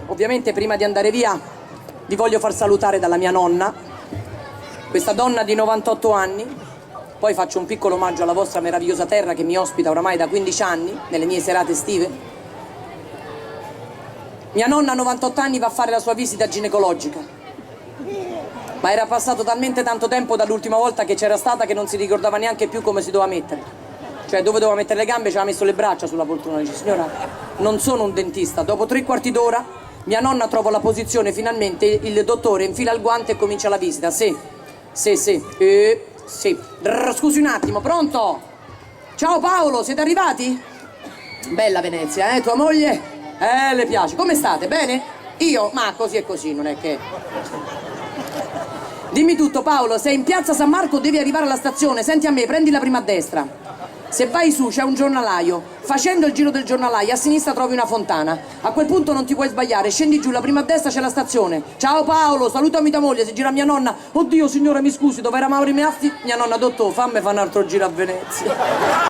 Ovviamente prima di andare via vi voglio far salutare dalla mia nonna, questa donna di 98 anni, poi faccio un piccolo omaggio alla vostra meravigliosa terra che mi ospita oramai da 15 anni nelle mie serate estive. Mia nonna a 98 anni va a fare la sua visita ginecologica, ma era passato talmente tanto tempo dall'ultima volta che c'era stata che non si ricordava neanche più come si doveva mettere. Cioè dove doveva mettere le gambe, ci aveva messo le braccia sulla poltrona. Dice: signora, non sono un dentista. Dopo 3/4 d'ora mia nonna trova la posizione, finalmente il dottore infila il guante e comincia la visita. Sì. Scusi un attimo, pronto? Ciao Paolo, siete arrivati? Bella Venezia, tua moglie? Le piace. Come state? Bene? Io? Ma così e così, non è che... Dimmi tutto Paolo, sei in piazza San Marco, devi arrivare alla stazione. Senti a me, prendi la prima a destra. Se vai su c'è un giornalaio, facendo il giro del giornalaio a sinistra trovi una fontana. A quel punto non ti puoi sbagliare, scendi giù, la prima a destra c'è la stazione. Ciao Paolo, salutami tua moglie. Si gira mia nonna: oddio signora mi scusi, dove eravamo rimasti? Mia nonna: dottor, fammi fare un altro giro a Venezia.